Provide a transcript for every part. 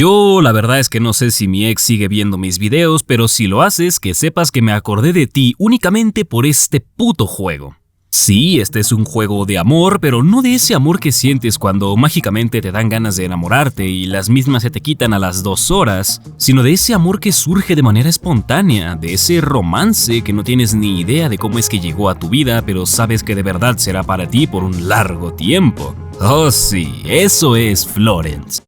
Yo la verdad es que no sé si mi ex sigue viendo mis videos, pero si lo haces, que sepas que me acordé de ti únicamente por este puto juego. Sí, este es un juego de amor, pero no de ese amor que sientes cuando mágicamente te dan ganas de enamorarte y las mismas se te quitan a las 2 horas, sino de ese amor que surge de manera espontánea, de ese romance que no tienes ni idea de cómo es que llegó a tu vida, pero sabes que de verdad será para ti por un largo tiempo. Oh sí, eso es Florence.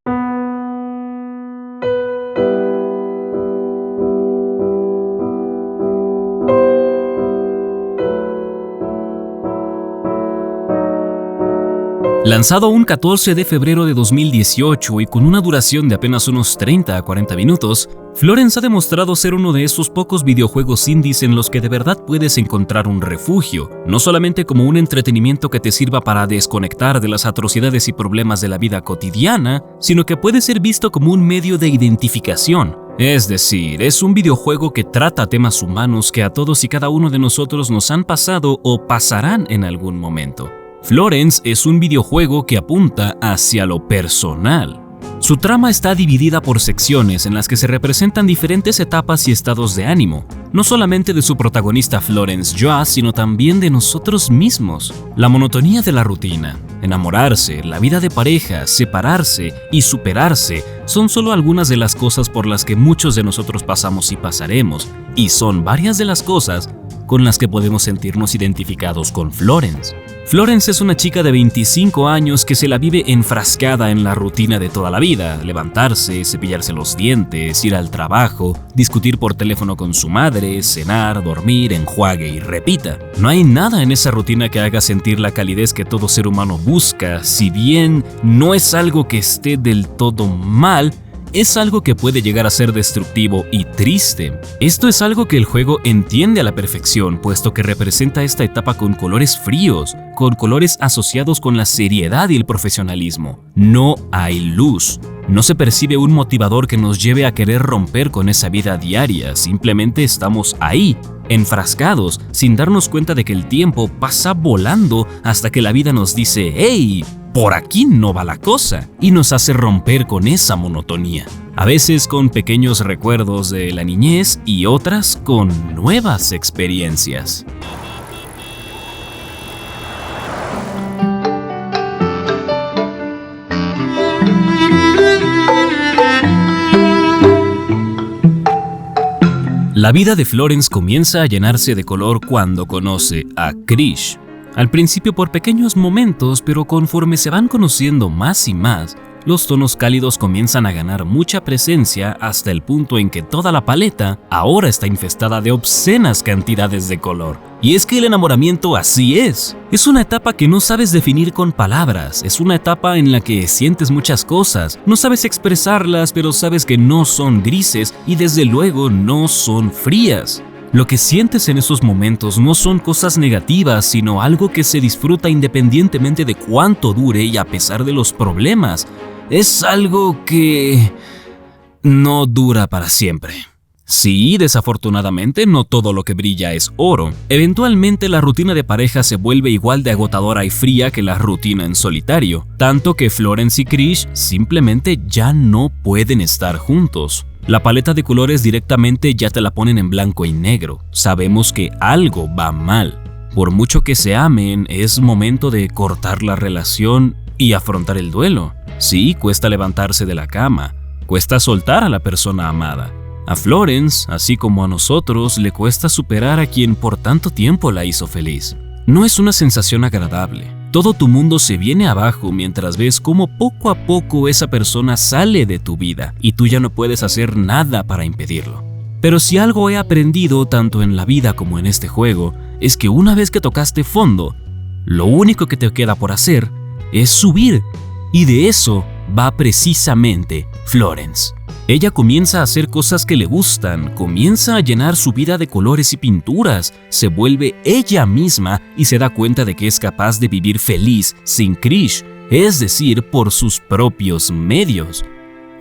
Lanzado un 14 de febrero de 2018 y con una duración de apenas unos 30 a 40 minutos, Florence ha demostrado ser uno de esos pocos videojuegos indies en los que de verdad puedes encontrar un refugio, no solamente como un entretenimiento que te sirva para desconectar de las atrocidades y problemas de la vida cotidiana, sino que puede ser visto como un medio de identificación. Es decir, es un videojuego que trata temas humanos que a todos y cada uno de nosotros nos han pasado o pasarán en algún momento. Florence es un videojuego que apunta hacia lo personal. Su trama está dividida por secciones en las que se representan diferentes etapas y estados de ánimo, no solamente de su protagonista Florence Joa, sino también de nosotros mismos. La monotonía de la rutina, enamorarse, la vida de pareja, separarse y superarse son solo algunas de las cosas por las que muchos de nosotros pasamos y pasaremos, y son varias de las cosas con las que podemos sentirnos identificados con Florence. Florence es una chica de 25 años que se la vive enfrascada en la rutina de toda la vida: levantarse, cepillarse los dientes, ir al trabajo, discutir por teléfono con su madre, cenar, dormir, enjuague y repita. No hay nada en esa rutina que haga sentir la calidez que todo ser humano busca. Si bien no es algo que esté del todo mal, es algo que puede llegar a ser destructivo y triste. Esto es algo que el juego entiende a la perfección, puesto que representa esta etapa con colores fríos, con colores asociados con la seriedad y el profesionalismo. No hay luz. No se percibe un motivador que nos lleve a querer romper con esa vida diaria. Simplemente estamos ahí, enfrascados, sin darnos cuenta de que el tiempo pasa volando hasta que la vida nos dice: ¡Hey! Por aquí no va la cosa, y nos hace romper con esa monotonía. A veces con pequeños recuerdos de la niñez y otras con nuevas experiencias. La vida de Florence comienza a llenarse de color cuando conoce a Krish. Al principio por pequeños momentos, pero conforme se van conociendo más y más, los tonos cálidos comienzan a ganar mucha presencia hasta el punto en que toda la paleta ahora está infestada de obscenas cantidades de color. Y es que el enamoramiento así es. Es una etapa que no sabes definir con palabras, es una etapa en la que sientes muchas cosas, no sabes expresarlas, pero sabes que no son grises y desde luego no son frías. Lo que sientes en esos momentos no son cosas negativas, sino algo que se disfruta independientemente de cuánto dure y a pesar de los problemas. Es algo que no dura para siempre. Sí, desafortunadamente no todo lo que brilla es oro. Eventualmente la rutina de pareja se vuelve igual de agotadora y fría que la rutina en solitario, tanto que Florence y Krish simplemente ya no pueden estar juntos. La paleta de colores directamente ya te la ponen en blanco y negro. Sabemos que algo va mal. Por mucho que se amen, es momento de cortar la relación y afrontar el duelo. Sí, cuesta levantarse de la cama, cuesta soltar a la persona amada. A Florence, así como a nosotros, le cuesta superar a quien por tanto tiempo la hizo feliz. No es una sensación agradable. Todo tu mundo se viene abajo mientras ves cómo poco a poco esa persona sale de tu vida y tú ya no puedes hacer nada para impedirlo. Pero si algo he aprendido tanto en la vida como en este juego, es que una vez que tocaste fondo, lo único que te queda por hacer es subir. Y de eso va precisamente Florence. Ella comienza a hacer cosas que le gustan, comienza a llenar su vida de colores y pinturas, se vuelve ella misma y se da cuenta de que es capaz de vivir feliz sin Krish, es decir, por sus propios medios.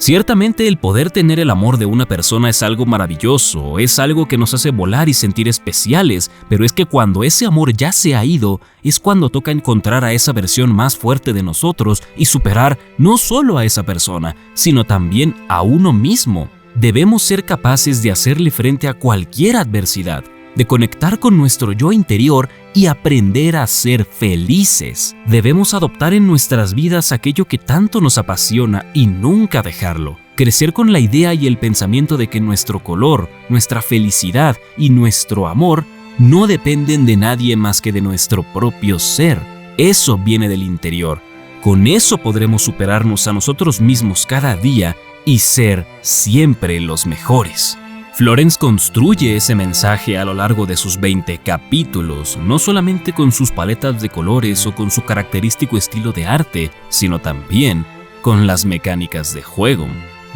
Ciertamente el poder tener el amor de una persona es algo maravilloso, es algo que nos hace volar y sentir especiales, pero es que cuando ese amor ya se ha ido, es cuando toca encontrar a esa versión más fuerte de nosotros y superar no solo a esa persona, sino también a uno mismo. Debemos ser capaces de hacerle frente a cualquier adversidad, de conectar con nuestro yo interior y aprender a ser felices. Debemos adoptar en nuestras vidas aquello que tanto nos apasiona y nunca dejarlo. Crecer con la idea y el pensamiento de que nuestro color, nuestra felicidad y nuestro amor no dependen de nadie más que de nuestro propio ser. Eso viene del interior. Con eso podremos superarnos a nosotros mismos cada día y ser siempre los mejores. Florence construye ese mensaje a lo largo de sus 20 capítulos, no solamente con sus paletas de colores o con su característico estilo de arte, sino también con las mecánicas de juego.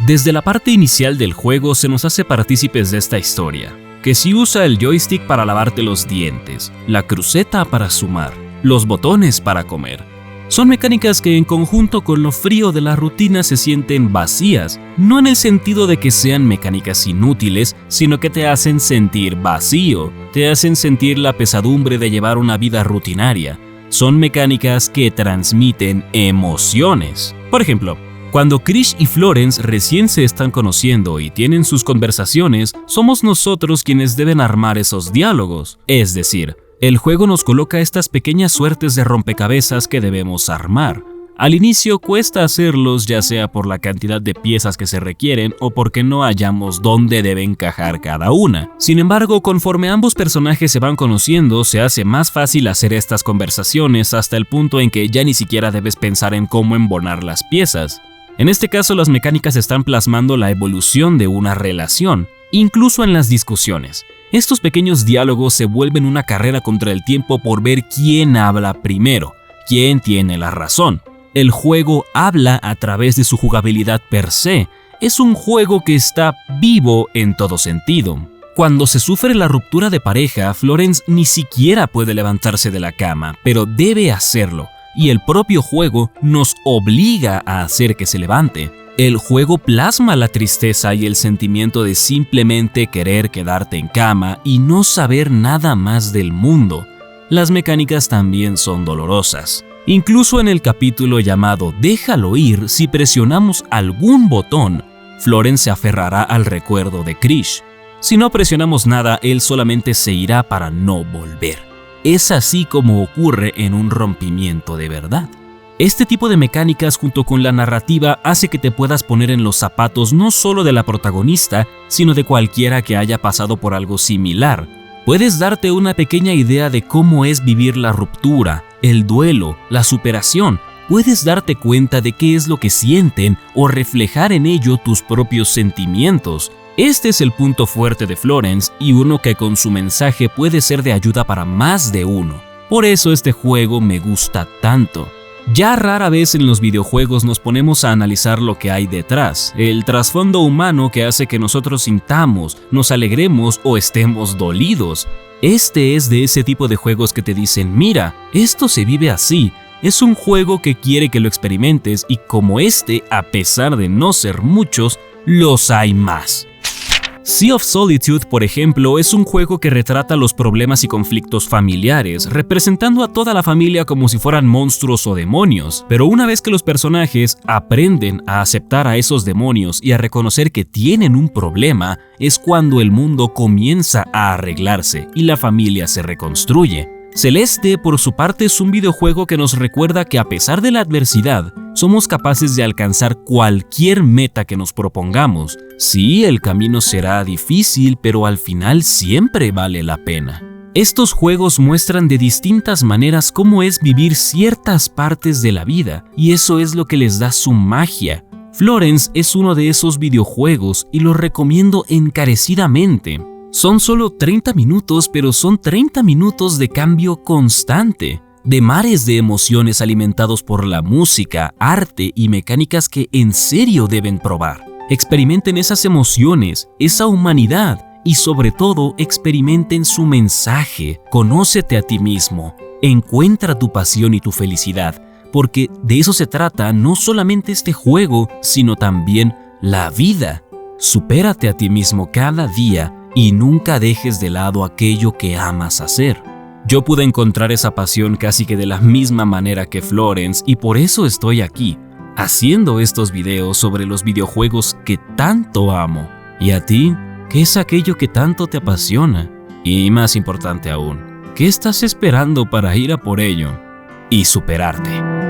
Desde la parte inicial del juego se nos hace partícipes de esta historia, que si usa el joystick para lavarte los dientes, la cruceta para sumar, los botones para comer. Son mecánicas que en conjunto con lo frío de la rutina se sienten vacías, no en el sentido de que sean mecánicas inútiles, sino que te hacen sentir vacío, te hacen sentir la pesadumbre de llevar una vida rutinaria. Son mecánicas que transmiten emociones. Por ejemplo, cuando Krish y Florence recién se están conociendo y tienen sus conversaciones, somos nosotros quienes deben armar esos diálogos, es decir, el juego nos coloca estas pequeñas suertes de rompecabezas que debemos armar. Al inicio cuesta hacerlos, ya sea por la cantidad de piezas que se requieren o porque no hallamos dónde debe encajar cada una. Sin embargo, conforme ambos personajes se van conociendo, se hace más fácil hacer estas conversaciones hasta el punto en que ya ni siquiera debes pensar en cómo embonar las piezas. En este caso, las mecánicas están plasmando la evolución de una relación, incluso en las discusiones. Estos pequeños diálogos se vuelven una carrera contra el tiempo por ver quién habla primero, quién tiene la razón. El juego habla a través de su jugabilidad per se. Es un juego que está vivo en todo sentido. Cuando se sufre la ruptura de pareja, Florence ni siquiera puede levantarse de la cama, pero debe hacerlo, y el propio juego nos obliga a hacer que se levante. El juego plasma la tristeza y el sentimiento de simplemente querer quedarte en cama y no saber nada más del mundo. Las mecánicas también son dolorosas. Incluso en el capítulo llamado Déjalo ir, si presionamos algún botón, Florence se aferrará al recuerdo de Krish. Si no presionamos nada, él solamente se irá para no volver. Es así como ocurre en un rompimiento de verdad. Este tipo de mecánicas junto con la narrativa hace que te puedas poner en los zapatos no solo de la protagonista, sino de cualquiera que haya pasado por algo similar. Puedes darte una pequeña idea de cómo es vivir la ruptura, el duelo, la superación. Puedes darte cuenta de qué es lo que sienten o reflejar en ello tus propios sentimientos. Este es el punto fuerte de Florence y uno que con su mensaje puede ser de ayuda para más de uno. Por eso este juego me gusta tanto. Ya rara vez en los videojuegos nos ponemos a analizar lo que hay detrás, el trasfondo humano que hace que nosotros sintamos, nos alegremos o estemos dolidos. Este es de ese tipo de juegos que te dicen, mira, esto se vive así. Es un juego que quiere que lo experimentes y como este, a pesar de no ser muchos, los hay más. Sea of Solitude, por ejemplo, es un juego que retrata los problemas y conflictos familiares, representando a toda la familia como si fueran monstruos o demonios. Pero una vez que los personajes aprenden a aceptar a esos demonios y a reconocer que tienen un problema, es cuando el mundo comienza a arreglarse y la familia se reconstruye. Celeste, por su parte, es un videojuego que nos recuerda que a pesar de la adversidad, somos capaces de alcanzar cualquier meta que nos propongamos. Sí, el camino será difícil, pero al final siempre vale la pena. Estos juegos muestran de distintas maneras cómo es vivir ciertas partes de la vida, y eso es lo que les da su magia. Florence es uno de esos videojuegos y lo recomiendo encarecidamente. Son solo 30 minutos, pero son 30 minutos de cambio constante, de mares de emociones alimentados por la música, arte y mecánicas que en serio deben probar. Experimenten esas emociones, esa humanidad y sobre todo experimenten su mensaje. Conócete a ti mismo, encuentra tu pasión y tu felicidad, porque de eso se trata no solamente este juego, sino también la vida. Supérate a ti mismo cada día y nunca dejes de lado aquello que amas hacer. Yo pude encontrar esa pasión casi que de la misma manera que Florence y por eso estoy aquí, haciendo estos videos sobre los videojuegos que tanto amo. ¿Y a ti? ¿Qué es aquello que tanto te apasiona? Y más importante aún, ¿qué estás esperando para ir a por ello y superarte?